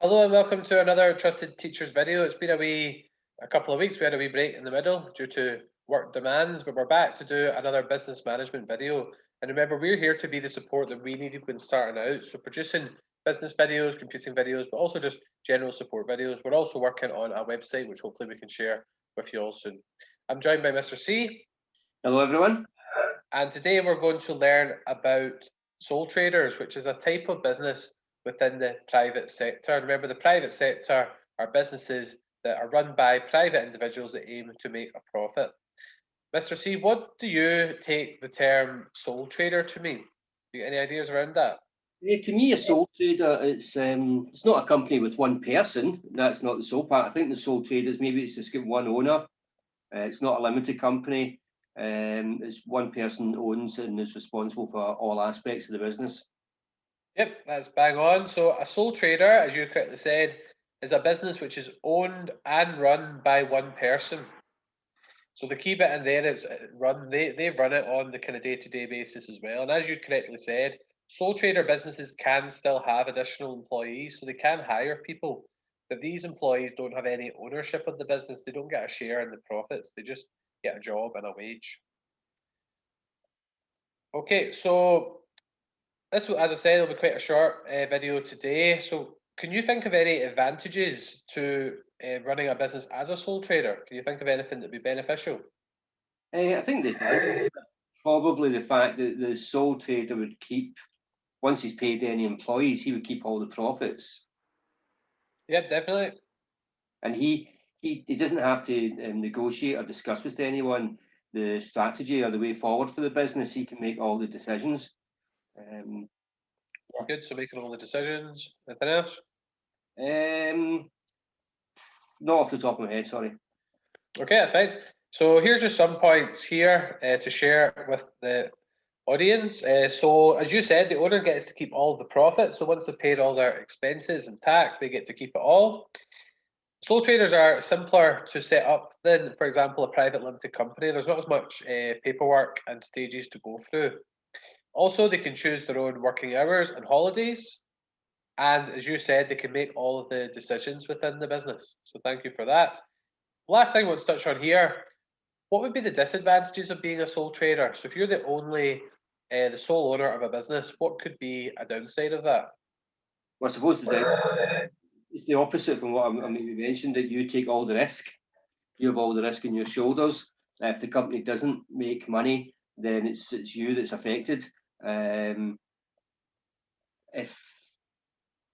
Hello and welcome to another Trusted Teachers video. It's been a couple of weeks. We had a wee break in the middle due to work demands, but we're back to do another business management video. And remember, we're here to be the support that we needed when starting out. So producing business videos, computing videos, but also just general support videos. We're also working on a website, which hopefully we can share with you all soon. I'm joined by Mr. C. Hello, everyone. And today we're going to learn about sole traders, which is a type of business within the private sector. Remember, the private sector are businesses that are run by private individuals that aim to make a profit. Mr. C, what do you take the term sole trader to mean? Do you get any ideas around that? To me, a sole trader, it's not a company with one person. That's not the sole part. I think the sole traders, maybe it's just got one owner. It's not a limited company. It's one person owns and is responsible for all aspects of the business. Yep, that's bang on. So a sole trader, as you correctly said, is a business which is owned and run by one person. So the key bit in there is they run it on the kind of day-to-day basis as well. And as you correctly said, sole trader businesses can still have additional employees, so they can hire people. But these employees don't have any ownership of the business. They don't get a share in the profits. They just get a job and a wage. Okay, so this, as I said, will be quite a short video today. So can you think of any advantages to running a business as a sole trader? Can you think of anything that would be beneficial? I think probably the fact that the sole trader would keep, once he's paid any employees, he would keep all the profits. Yeah, definitely. And he doesn't have to negotiate or discuss with anyone the strategy or the way forward for the business. He can make all the decisions. Um, Good. So making all the decisions. Anything else? Um, Not off the top of my head, sorry. Okay, that's fine. So here's just some points here to share with the audience. So as you said, the owner gets to keep all the profit. So once they've paid all their expenses and tax, they get to keep it all. Sole traders are simpler to set up than, for example, a private limited company. There's not as much paperwork and stages to go through. Also, they can choose their own working hours and holidays. And as you said, they can make all of the decisions within the business. So thank you for that. Last thing I want to touch on here, what would be the disadvantages of being a sole trader? So if you're the sole owner of a business, what could be a downside of that? Well, I suppose it's the opposite from what you mentioned, that you take all the risk. You have all the risk on your shoulders. If the company doesn't make money, then it's you that's affected. If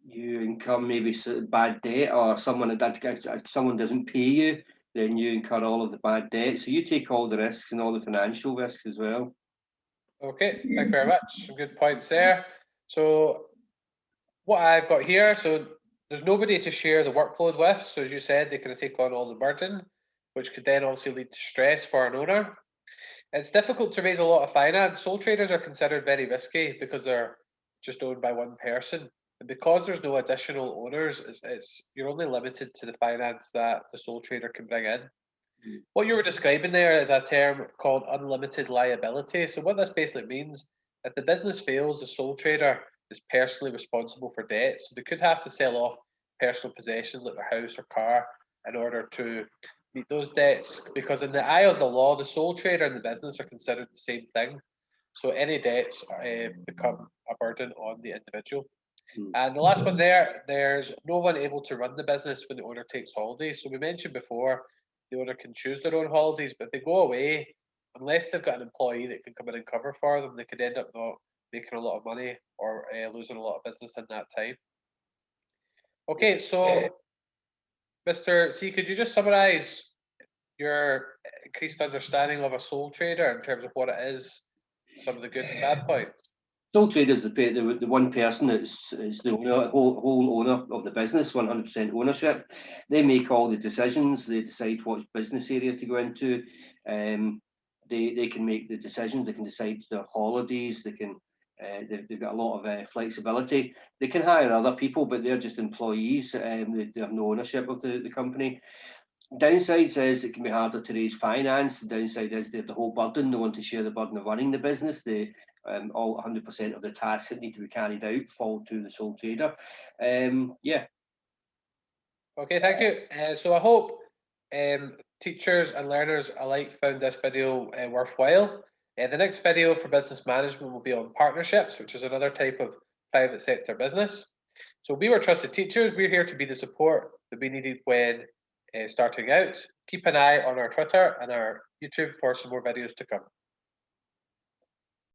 you incur maybe bad debt or someone doesn't pay you, then you incur all of the bad debt. So you take all the risks and all the financial risks as well. Okay, thank you very much. Some good points there. So what I've got here, so there's nobody to share the workload with. So as you said, they kind of take on all the burden, which could then obviously lead to stress for an owner. It's difficult to raise a lot of finance. Sole traders are considered very risky because they're just owned by one person. And because there's no additional owners, you're only limited to the finance that the sole trader can bring in. What you were describing there is a term called unlimited liability. So what this basically means, if the business fails, the sole trader is personally responsible for debt. So they could have to sell off personal possessions like their house or car in order to meet those debts. Because in the eye of the law, the sole trader and the business are considered the same thing. So any debts become a burden on the individual. And the last one there's no one able to run the business when the owner takes holidays. So we mentioned before, the owner can choose their own holidays, but if they go away, unless they've got an employee that can come in and cover for them, they could end up not making a lot of money or losing a lot of business in that time. Okay, so Mr. C, could you just summarise your increased understanding of a sole trader in terms of what it is, some of the good and bad points? Sole trader is the one person that's is the owner, whole owner of the business, 100% ownership. They make all the decisions. They decide what business areas to go into. They can make the decisions. They can decide their holidays. They've got a lot of flexibility. They can hire other people, but they're just employees. They have no ownership of the company. Downside is it can be harder to raise finance. The downside is they have the whole burden. They want to share the burden of running the business. All 100% of the tasks that need to be carried out fall to the sole trader. Yeah. Okay, thank you. So I hope teachers and learners alike found this video worthwhile. The next video for business management will be on partnerships, which is another type of private sector business. So we were trusted teachers. We're here to be the support that we needed when starting out. Keep an eye on our Twitter and our YouTube for some more videos to come.